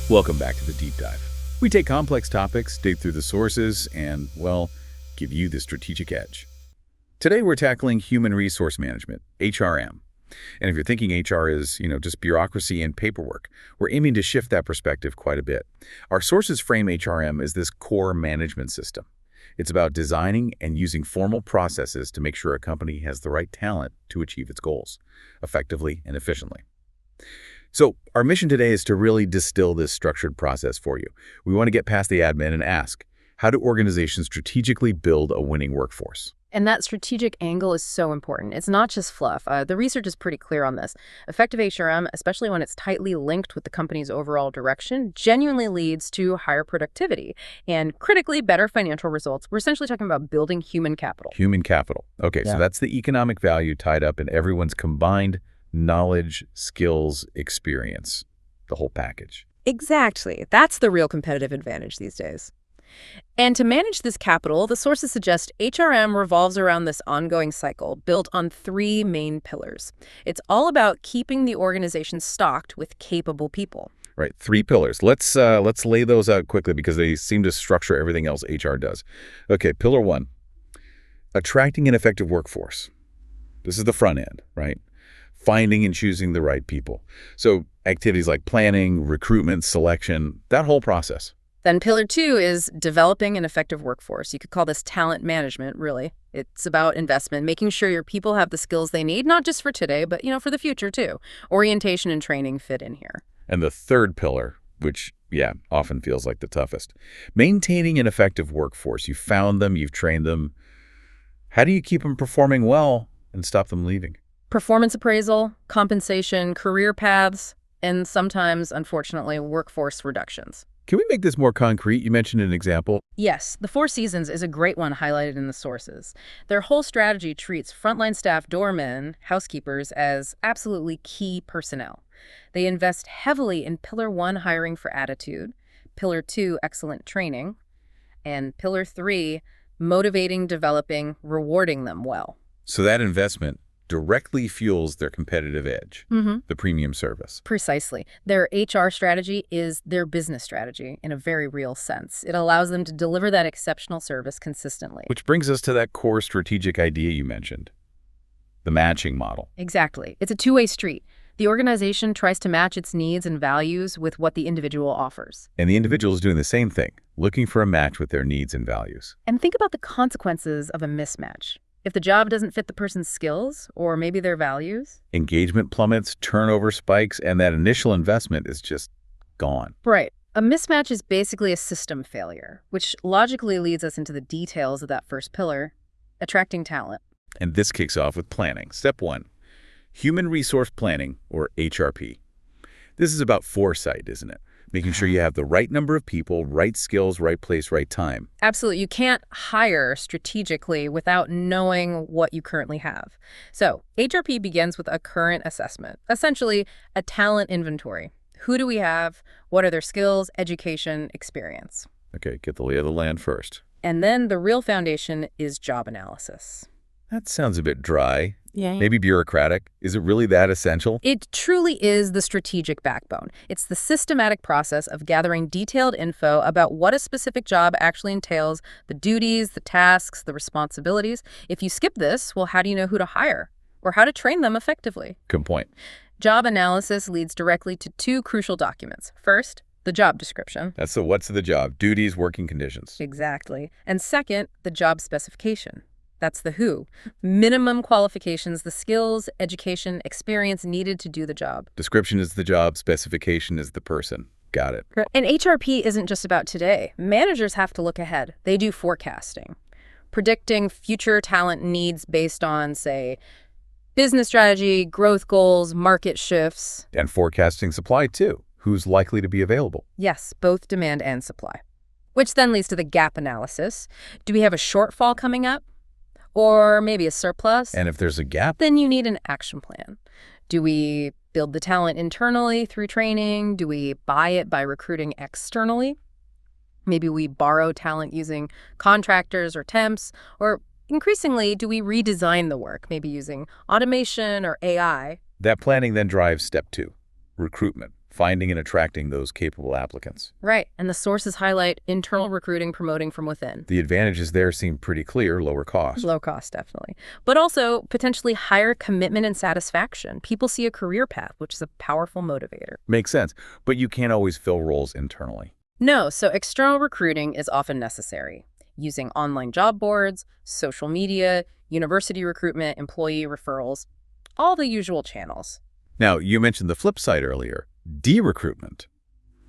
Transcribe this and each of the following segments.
Welcome back to the Deep Dive. We take complex topics, dig through the sources, and, well, give you the strategic edge. Today we're tackling human resource management, HRM. And if you're thinking HR is, just bureaucracy and paperwork, we're aiming to shift that perspective quite a bit. Our sources frame HRM as this core management system. It's about designing and using formal processes to make sure a company has the right talent to achieve its goals, effectively and efficiently. So our mission today is to really distill this structured process for you. We want to get past the admin and ask, how do organizations strategically build a winning workforce? And that strategic angle is so important. It's not just fluff. The research is pretty clear on this. Effective HRM, especially when it's tightly linked with the company's overall direction, genuinely leads to higher productivity and critically better financial results. We're essentially talking about building human capital. Human capital. Okay, Yeah. So that's the economic value tied up in everyone's combined knowledge, skills, experience, the whole package. Exactly. That's the real competitive advantage these days. And to manage this capital, the sources suggest HRM revolves around this ongoing cycle built on three main pillars. It's all about keeping the organization stocked with capable people. Right, three pillars. Let's lay those out quickly because they seem to structure everything else HR does. Okay, pillar one, attracting an effective workforce. This is the front end, right? Finding and choosing the right people. So activities like planning, recruitment, selection, that whole process. Then pillar two is developing an effective workforce. You could call this talent management, really. It's about investment, making sure your people have the skills they need, not just for today, but, for the future too. Orientation and training fit in here. And the third pillar, which, often feels like the toughest, maintaining an effective workforce. You found them, you've trained them. How do you keep them performing well and stop them leaving? Performance appraisal, compensation, career paths, and sometimes, unfortunately, workforce reductions. Can we make this more concrete? You mentioned an example. Yes, the Four Seasons is a great one highlighted in the sources. Their whole strategy treats frontline staff, doormen, housekeepers as absolutely key personnel. They invest heavily in Pillar 1, hiring for attitude, Pillar 2, excellent training, and Pillar 3, motivating, developing, rewarding them well. So that investment directly fuels their competitive edge, the premium service. Precisely. Their HR strategy is their business strategy in a very real sense. It allows them to deliver that exceptional service consistently. Which brings us to that core strategic idea you mentioned, the matching model. Exactly. It's a two-way street. The organization tries to match its needs and values with what the individual offers. And the individual is doing the same thing, looking for a match with their needs and values. And think about the consequences of a mismatch. If the job doesn't fit the person's skills or maybe their values. Engagement plummets, turnover spikes, and that initial investment is just gone. Right. A mismatch is basically a system failure, which logically leads us into the details of that first pillar, attracting talent. And this kicks off with planning. Step one, human resource planning, or HRP. This is about foresight, isn't it? Making sure you have the right number of people, right skills, right place, right time. Absolutely. You can't hire strategically without knowing what you currently have. So HRP begins with a current assessment, essentially a talent inventory. Who do we have? What are their skills, education, experience? Okay, get the lay of the land first. And then the real foundation is job analysis. That sounds a bit dry. Yeah. Maybe bureaucratic. Is it really that essential? It truly is the strategic backbone. It's the systematic process of gathering detailed info about what a specific job actually entails, the duties, the tasks, the responsibilities. If you skip this, well, how do you know who to hire or how to train them effectively? Good point. Job analysis leads directly to two crucial documents. First, the job description. That's the what's the job, duties, working conditions. Exactly. And second, the job specification. That's the who. Minimum qualifications, the skills, education, experience needed to do the job. Description is the job, specification is the person. Got it. And HRP isn't just about today. Managers have to look ahead. They do forecasting, predicting future talent needs based on, say, business strategy, growth goals, market shifts. And forecasting supply, too. Who's likely to be available? Yes, both demand and supply. Which then leads to the gap analysis. Do we have a shortfall coming up? Or maybe a surplus? And if there's a gap? Then you need an action plan. Do we build the talent internally through training? Do we buy it by recruiting externally? Maybe we borrow talent using contractors or temps? Or increasingly, do we redesign the work, maybe using automation or AI? That planning then drives step two, recruitment. finding and attracting those capable applicants. Right, and the sources highlight internal recruiting, promoting from within. The advantages there seem pretty clear: lower cost. Low cost, definitely. But also potentially higher commitment and satisfaction. People see a career path, which is a powerful motivator. Makes sense, but you can't always fill roles internally. No, so external recruiting is often necessary. Using online job boards, social media, university recruitment, employee referrals, all the usual channels. Now, you mentioned the flip side earlier, de-recruitment,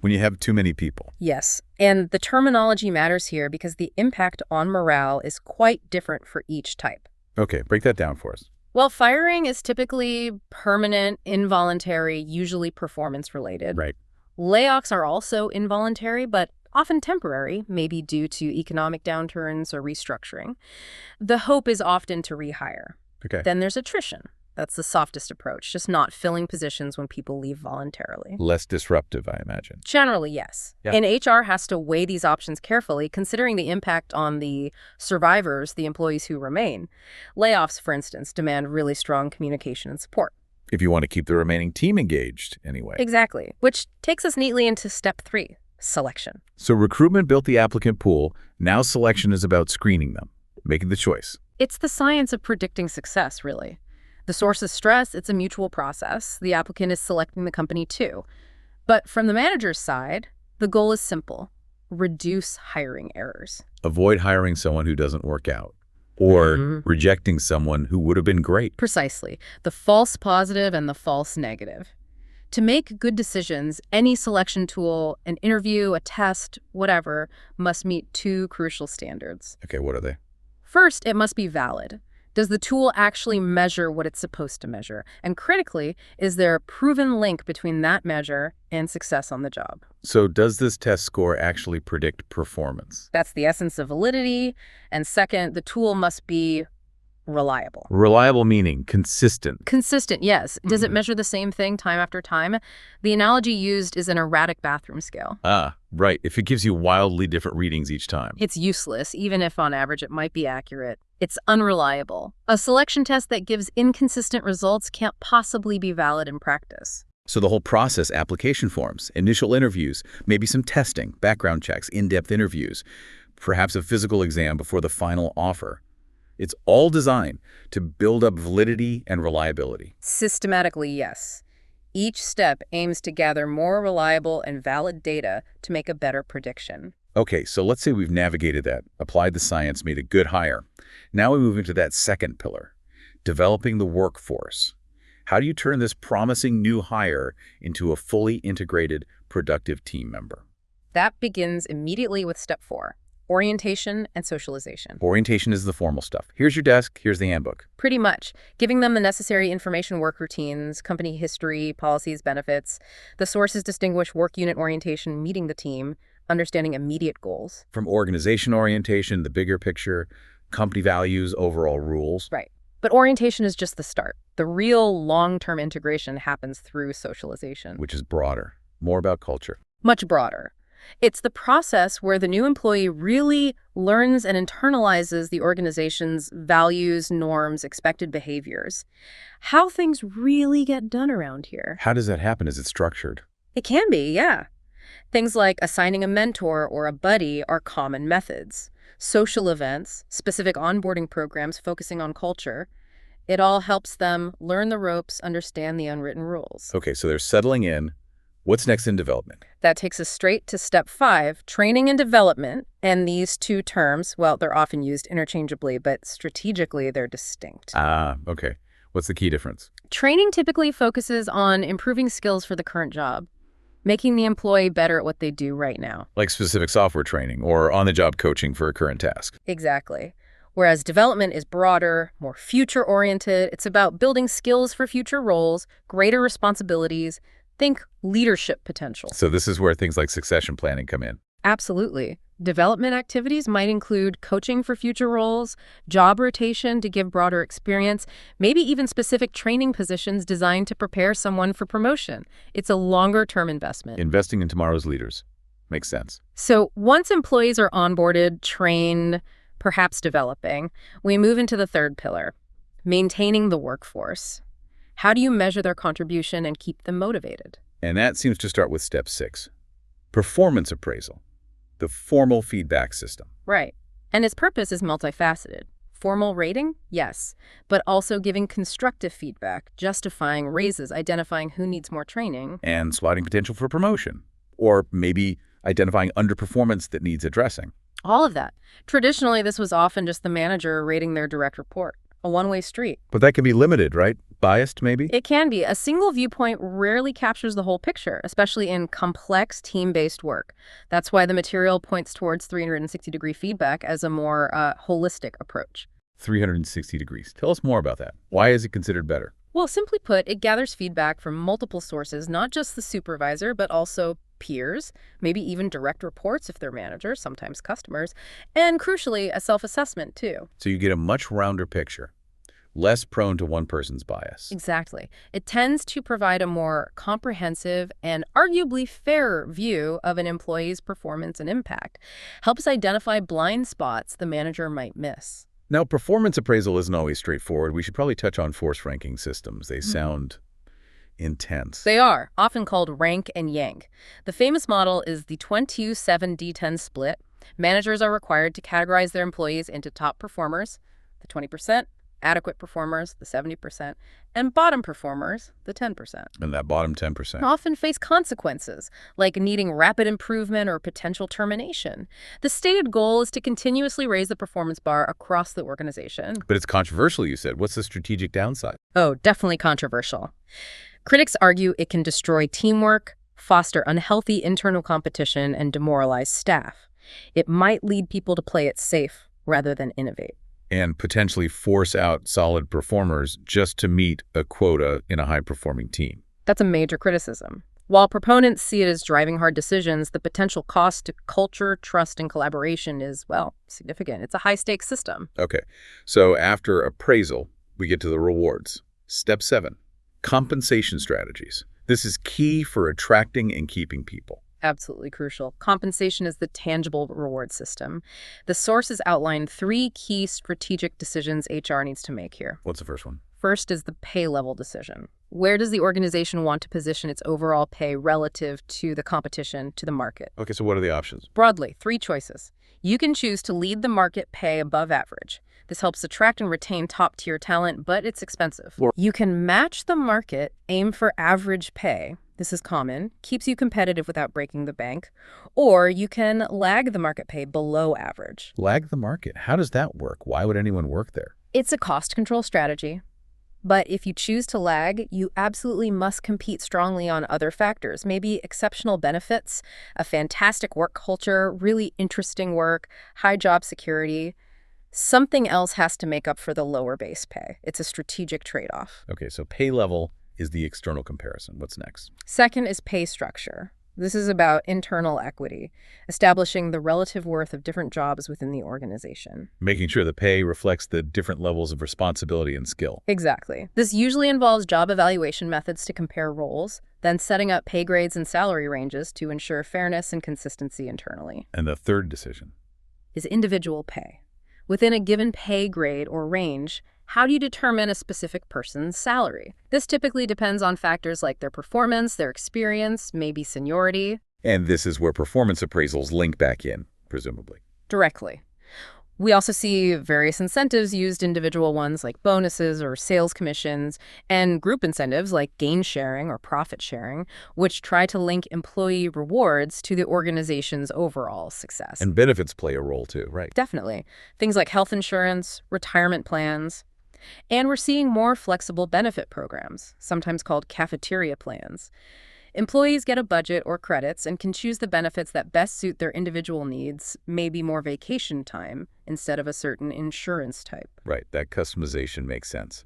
when you have too many people. Yes, and the terminology matters here because the impact on morale is quite different for each type. Okay, break that down for us. Well, firing is typically permanent, involuntary, usually performance-related. Right. Layoffs are also involuntary, but often temporary, maybe due to economic downturns or restructuring. The hope is often to rehire. Okay. Then there's attrition. That's the softest approach, just not filling positions when people leave voluntarily. Less disruptive, I imagine. Generally, yes. Yeah. And HR has to weigh these options carefully, considering the impact on the survivors, the employees who remain. Layoffs, for instance, demand really strong communication and support. If you want to keep the remaining team engaged, anyway. Exactly, which takes us neatly into step 3, selection. So recruitment built the applicant pool. Now selection is about screening them, making the choice. It's the science of predicting success, really. The sources stress it's a mutual process. The applicant is selecting the company too. But from the manager's side, the goal is simple: reduce hiring errors. Avoid hiring someone who doesn't work out, or rejecting someone who would have been great. Precisely. The false positive and the false negative. To make good decisions, any selection tool, an interview, a test, whatever, must meet 2 crucial standards. Okay, what are they? First, it must be valid. Does the tool actually measure what it's supposed to measure? And critically, is there a proven link between that measure and success on the job? So does this test score actually predict performance? That's the essence of validity. And second, the tool must be reliable. Reliable meaning consistent. Consistent, yes. Does it measure the same thing time after time? The analogy used is an erratic bathroom scale. Ah, right. If it gives you wildly different readings each time. It's useless, even if on average it might be accurate. It's unreliable. A selection test that gives inconsistent results can't possibly be valid in practice. So the whole process, application forms, initial interviews, maybe some testing, background checks, in-depth interviews, perhaps a physical exam before the final offer. It's all designed to build up validity and reliability. Systematically, yes. Each step aims to gather more reliable and valid data to make a better prediction. Okay, so let's say we've navigated that, applied the science, made a good hire. Now we move into that second pillar, developing the workforce. How do you turn this promising new hire into a fully integrated, productive team member? That begins immediately with step 4, orientation and socialization. Orientation is the formal stuff. Here's your desk, here's the handbook. Pretty much. Giving them the necessary information, work routines, company history, policies, benefits. The sources distinguish work unit orientation, meeting the team, understanding immediate goals. From organization orientation, the bigger picture, company values, overall rules. Right. But orientation is just the start. The real long-term integration happens through socialization. Which is broader, more about culture. Much broader. It's the process where the new employee really learns and internalizes the organization's values, norms, expected behaviors. How things really get done around here. How does that happen? Is it structured? It can be, yeah. Things like assigning a mentor or a buddy are common methods. Social events, specific onboarding programs focusing on culture, it all helps them learn the ropes, understand the unwritten rules. Okay, so they're settling in. What's next in development? That takes us straight to step 5, training and development. And these 2 terms, well, they're often used interchangeably, but strategically they're distinct. Ah, okay. What's the key difference? Training typically focuses on improving skills for the current job, making the employee better at what they do right now. Like specific software training or on-the-job coaching for a current task. Exactly. Whereas development is broader, more future-oriented. It's about building skills for future roles, greater responsibilities. Think leadership potential. So this is where things like succession planning come in. Absolutely. Development activities might include coaching for future roles, job rotation to give broader experience, maybe even specific training positions designed to prepare someone for promotion. It's a longer-term investment. Investing in tomorrow's leaders. Makes sense. So once employees are onboarded, trained, perhaps developing, we move into the third pillar, maintaining the workforce. How do you measure their contribution and keep them motivated? And that seems to start with step 6, performance appraisal, the formal feedback system. Right. And its purpose is multifaceted. Formal rating? Yes. But also giving constructive feedback, justifying raises, identifying who needs more training. And spotting potential for promotion. Or maybe identifying underperformance that needs addressing. All of that. Traditionally, this was often just the manager rating their direct report. A one-way street. But that can be limited, right? Biased, maybe? It can be. A single viewpoint rarely captures the whole picture, especially in complex team-based work. That's why the material points towards 360-degree feedback as a more holistic approach. 360 degrees. Tell us more about that. Why is it considered better? Well, simply put, it gathers feedback from multiple sources, not just the supervisor, but also peers, maybe even direct reports if they're managers, sometimes customers, and crucially, a self-assessment too. So you get a much rounder picture, less prone to one person's bias. Exactly. It tends to provide a more comprehensive and arguably fair view of an employee's performance and impact, helps identify blind spots the manager might miss. Now, performance appraisal isn't always straightforward. We should probably touch on force ranking systems. They sound intense. They are, often called rank and yank. The famous model is the 22-7-D10 split. Managers are required to categorize their employees into top performers, the 20%, adequate performers, the 70%, and bottom performers, the 10%. And that bottom 10%. Often face consequences, like needing rapid improvement or potential termination. The stated goal is to continuously raise the performance bar across the organization. But it's controversial, you said. What's the strategic downside? Oh, definitely controversial. Critics argue it can destroy teamwork, foster unhealthy internal competition, and demoralize staff. It might lead people to play it safe rather than innovate. And potentially force out solid performers just to meet a quota in a high-performing team. That's a major criticism. While proponents see it as driving hard decisions, the potential cost to culture, trust, and collaboration is, well, significant. It's a high-stakes system. Okay, so after appraisal, we get to the rewards. Step 7, compensation strategies. This is key for attracting and keeping people. Absolutely crucial. Compensation is the tangible reward system. The sources outline 3 key strategic decisions HR needs to make here. What's the first one? First is the pay level decision. Where does the organization want to position its overall pay relative to the competition, to the market? Okay, so what are the options? Broadly, 3 choices. You can choose to lead the market pay above average. This helps attract and retain top-tier talent, but it's expensive. You can match the market, aim for average pay. This is common, keeps you competitive without breaking the bank. Or you can lag the market pay below average. Lag the market. How does that work? Why would anyone work there? It's a cost control strategy. But if you choose to lag, you absolutely must compete strongly on other factors, maybe exceptional benefits, a fantastic work culture, really interesting work, high job security. Something else has to make up for the lower base pay. It's a strategic trade-off. Okay, so pay level is the external comparison. What's next? Second is pay structure. This is about internal equity, establishing the relative worth of different jobs within the organization. Making sure the pay reflects the different levels of responsibility and skill. Exactly. This usually involves job evaluation methods to compare roles, then setting up pay grades and salary ranges to ensure fairness and consistency internally. And the third decision is individual pay. Within a given pay grade or range, how do you determine a specific person's salary? This typically depends on factors like their performance, their experience, maybe seniority. And this is where performance appraisals link back in, presumably. Directly. We also see various incentives used, individual ones like bonuses or sales commissions, and group incentives like gain sharing or profit sharing, which try to link employee rewards to the organization's overall success. And benefits play a role too, right? Definitely. Things like health insurance, retirement plans. And we're seeing more flexible benefit programs, sometimes called cafeteria plans. Employees get a budget or credits and can choose the benefits that best suit their individual needs, maybe more vacation time instead of a certain insurance type. Right, that customization makes sense.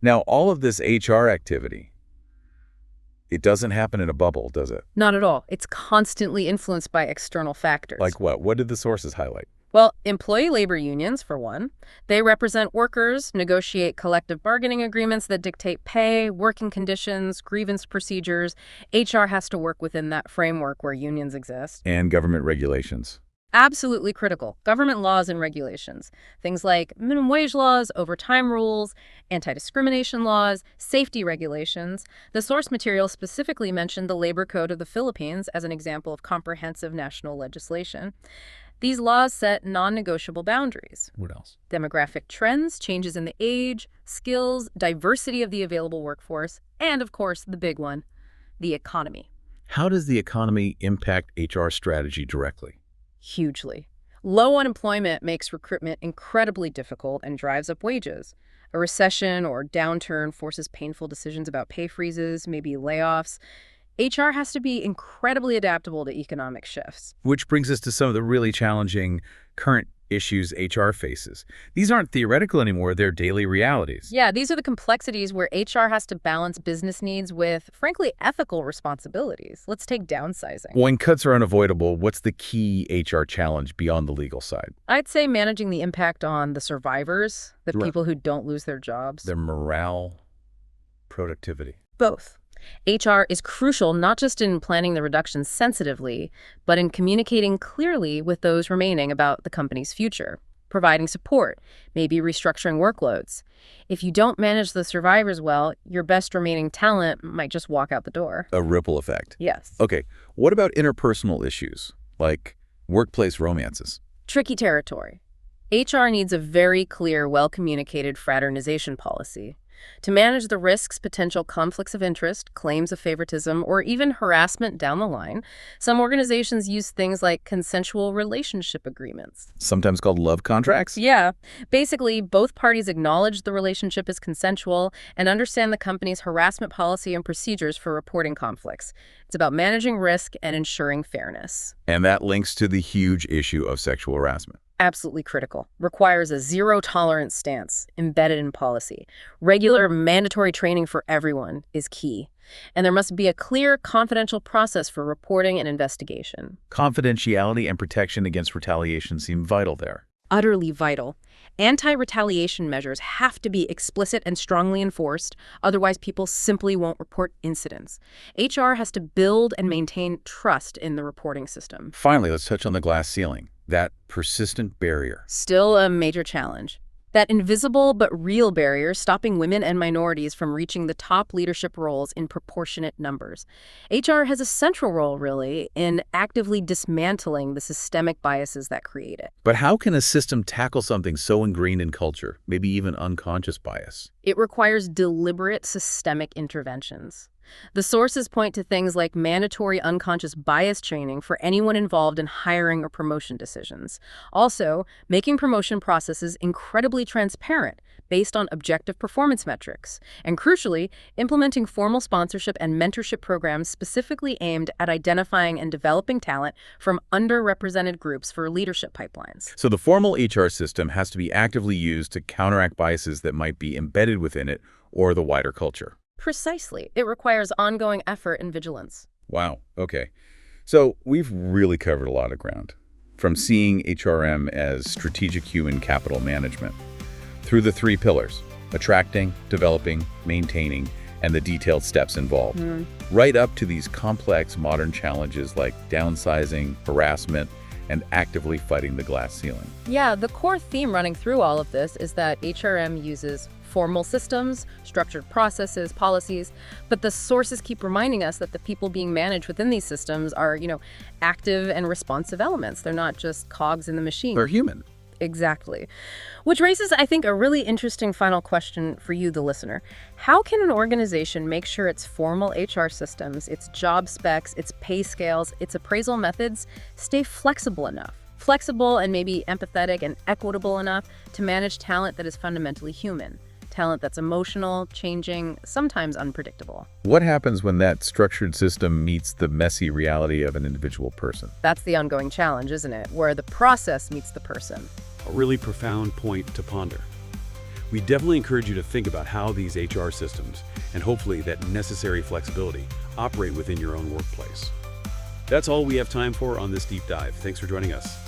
Now, all of this HR activity, it doesn't happen in a bubble, does it? Not at all. It's constantly influenced by external factors. Like what? What did the sources highlight? Well, employee labor unions, for one. They represent workers, negotiate collective bargaining agreements that dictate pay, working conditions, grievance procedures. HR has to work within that framework where unions exist. And government regulations. Absolutely critical. Government laws and regulations. Things like minimum wage laws, overtime rules, anti-discrimination laws, safety regulations. The source material specifically mentioned the Labor Code of the Philippines as an example of comprehensive national legislation. These laws set non-negotiable boundaries. What else? Demographic trends, changes in the age, skills, diversity of the available workforce, and of course, the big one, the economy. How does the economy impact HR strategy directly? Hugely. Low unemployment makes recruitment incredibly difficult and drives up wages. A recession or downturn forces painful decisions about pay freezes, maybe layoffs. HR has to be incredibly adaptable to economic shifts. Which brings us to some of the really challenging current issues HR faces. These aren't theoretical anymore, they're daily realities. Yeah, these are the complexities where HR has to balance business needs with, frankly, ethical responsibilities. Let's take downsizing. When cuts are unavoidable, what's the key HR challenge beyond the legal side? I'd say managing the impact on the survivors, the Right. people who don't lose their jobs. Their morale, productivity. Both. HR is crucial not just in planning the reductions sensitively, but in communicating clearly with those remaining about the company's future, providing support, maybe restructuring workloads. If you don't manage the survivors well, your best remaining talent might just walk out the door. A ripple effect. Yes. Okay, what about interpersonal issues, like workplace romances? Tricky territory. HR needs a very clear, well-communicated fraternization policy. To manage the risks, potential conflicts of interest, claims of favoritism, or even harassment down the line, some organizations use things like consensual relationship agreements. Sometimes called love contracts? Yeah. Basically, both parties acknowledge the relationship is consensual and understand the company's harassment policy and procedures for reporting conflicts. It's about managing risk and ensuring fairness. And that links to the huge issue of sexual harassment. Absolutely critical. Requires a zero-tolerance stance embedded in policy. Regular, mandatory training for everyone is key. And there must be a clear, confidential process for reporting and investigation. Confidentiality and protection against retaliation seem vital there. Utterly vital. Anti-retaliation measures have to be explicit and strongly enforced, otherwise people simply won't report incidents. HR has to build and maintain trust in the reporting system. Finally, let's touch on the glass ceiling, that persistent barrier. Still a major challenge. That invisible but real barrier stopping women and minorities from reaching the top leadership roles in proportionate numbers. HR has a central role, really, in actively dismantling the systemic biases that create it. But how can a system tackle something so ingrained in culture, maybe even unconscious bias? It requires deliberate systemic interventions. The sources point to things like mandatory unconscious bias training for anyone involved in hiring or promotion decisions. Also, making promotion processes incredibly transparent based on objective performance metrics. And crucially, implementing formal sponsorship and mentorship programs specifically aimed at identifying and developing talent from underrepresented groups for leadership pipelines. So the formal HR system has to be actively used to counteract biases that might be embedded within it or the wider culture. Precisely. It requires ongoing effort and vigilance. Wow. Okay. So we've really covered a lot of ground, from seeing HRM as strategic human capital management, through the three pillars: attracting, developing, maintaining, and the detailed steps involved, right up to these complex modern challenges like downsizing, harassment, and actively fighting the glass ceiling. Yeah, the core theme running through all of this is that HRM uses formal systems, structured processes, policies, but the sources keep reminding us that the people being managed within these systems are, active and responsive elements. They're not just cogs in the machine. They're human. Exactly. Which raises, I think, a really interesting final question for you, the listener. How can an organization make sure its formal HR systems, its job specs, its pay scales, its appraisal methods stay flexible enough? Flexible and maybe empathetic and equitable enough to manage talent that is fundamentally human. Talent that's emotional, changing, sometimes unpredictable. What happens when that structured system meets the messy reality of an individual person? That's the ongoing challenge, isn't it? Where the process meets the person. A really profound point to ponder. We definitely encourage you to think about how these HR systems, and hopefully that necessary flexibility, operate within your own workplace. That's all we have time for on this deep dive. Thanks for joining us.